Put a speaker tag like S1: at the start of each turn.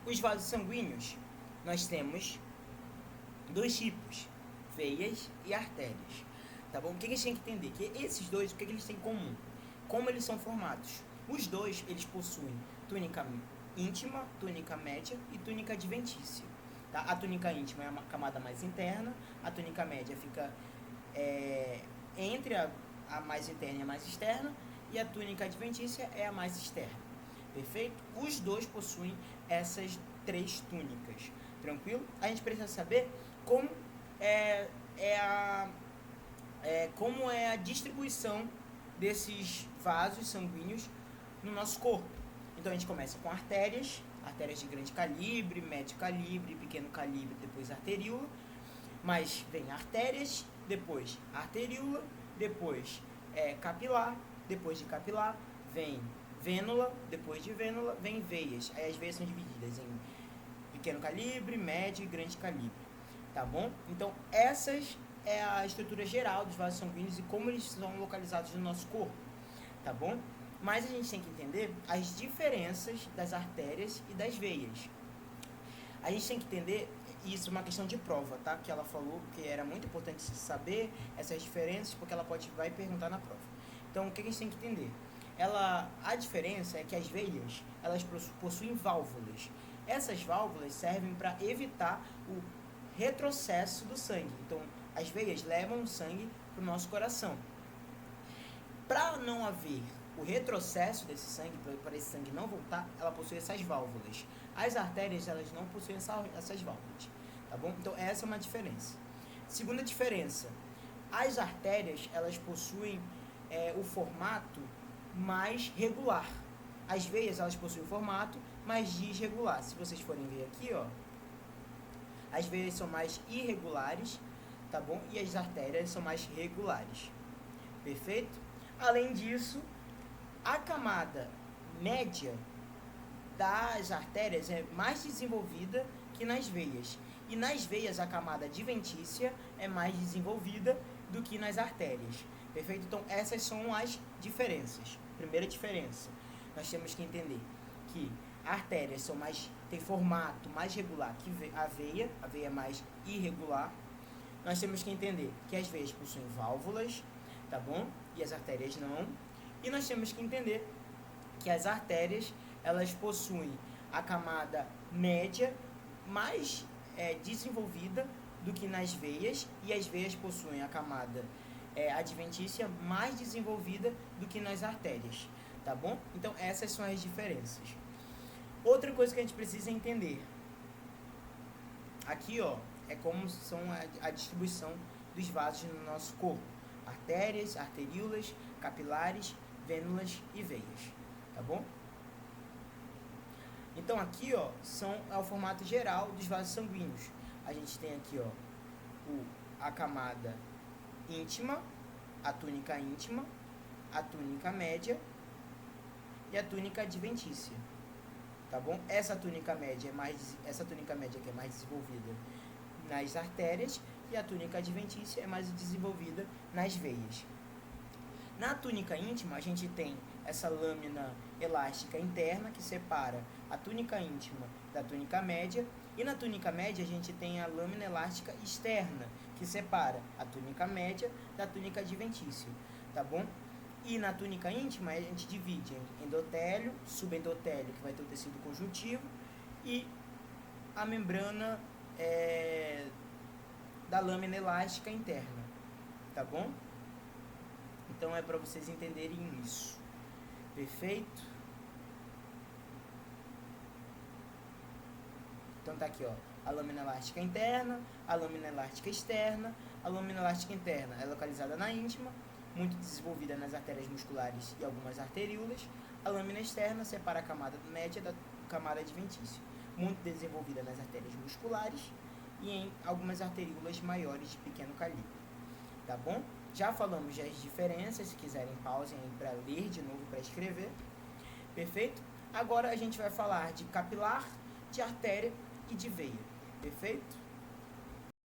S1: os vasos sanguíneos, nós temos dois tipos, veias e artérias, tá bom? O que a gente tem que entender? Que esses dois, o que eles têm em comum? Como eles são formados? Os dois, eles possuem túnica íntima, túnica média e túnica adventícia. Tá? A túnica íntima é a camada mais interna, a túnica média fica entre a mais interna e a mais externa, e a túnica adventícia é a mais externa. Perfeito? Os dois possuem essas três túnicas. Tranquilo? A gente precisa saber como como é a distribuição desses vasos sanguíneos no nosso corpo. Então a gente começa com artérias de grande calibre, médio calibre, pequeno calibre, depois arteríola. Mas vem artérias, depois arteríola, depois capilar, depois de capilar vem vênula, depois de vênula vem veias. Aí as veias são divididas em pequeno calibre, médio e grande calibre, tá bom? Então essas é a estrutura geral dos vasos sanguíneos e como eles são localizados no nosso corpo, tá bom? Mas a gente tem que entender as diferenças das artérias e das veias. A gente tem que entender, isso é uma questão de prova, tá? Que ela falou que era muito importante saber essas diferenças, porque ela vai perguntar na prova. Então, o que a gente tem que entender? A diferença é que as veias, elas possuem válvulas. Essas válvulas servem para evitar o retrocesso do sangue. Então, as veias levam o sangue para o nosso coração. Para não haver o retrocesso desse sangue, para esse sangue não voltar, ela possui essas válvulas. As artérias, elas não possuem essas válvulas, tá bom? Então, essa é uma diferença. Segunda diferença, as artérias, elas possuem o formato mais regular. As veias, elas possuem o formato mais desregular. Se vocês forem ver aqui, ó, as veias são mais irregulares, tá bom? E as artérias são mais regulares. Perfeito? Além disso, a camada média das artérias é mais desenvolvida que nas veias. E nas veias, a camada adventícia é mais desenvolvida do que nas artérias. Perfeito? Então, essas são as diferenças. Primeira diferença, nós temos que entender que artérias têm formato mais regular que a veia é mais irregular. Nós temos que entender que as veias possuem válvulas, tá bom? E as artérias não. E nós temos que entender que as artérias, elas possuem a camada média mais desenvolvida do que nas veias, e as veias possuem a camada adventícia mais desenvolvida do que nas artérias, tá bom? Então, essas são as diferenças. Outra coisa que a gente precisa entender, aqui, ó, é como são a distribuição dos vasos no nosso corpo. Artérias, arteríolas, capilares, vênulas e veias, tá bom? Então aqui, ó, é o formato geral dos vasos sanguíneos. A gente tem aqui, ó, a camada íntima, a túnica íntima, a túnica média e a túnica adventícia, tá bom? Essa túnica média que é mais desenvolvida nas artérias, e a túnica adventícia é mais desenvolvida nas veias. Na túnica íntima, a gente tem essa lâmina elástica interna que separa a túnica íntima da túnica média, e na túnica média a gente tem a lâmina elástica externa que separa a túnica média da túnica adventícia, tá bom? E na túnica íntima a gente divide em endotélio, subendotélio, que vai ter o tecido conjuntivo, e a membrana da lâmina elástica interna, tá bom? Então é para vocês entenderem isso. Perfeito? Então tá aqui, ó, a lâmina elástica interna, a lâmina elástica externa. A lâmina elástica interna é localizada na íntima, muito desenvolvida nas artérias musculares e algumas arteríolas. A lâmina externa separa a camada média da camada adventícia, muito desenvolvida nas artérias musculares e em algumas arteríolas maiores de pequeno calibre, tá bom? Já falamos das diferenças, se quiserem pausem aí para ler de novo, para escrever. Perfeito? Agora a gente vai falar de capilar, de artéria e de veia. Perfeito?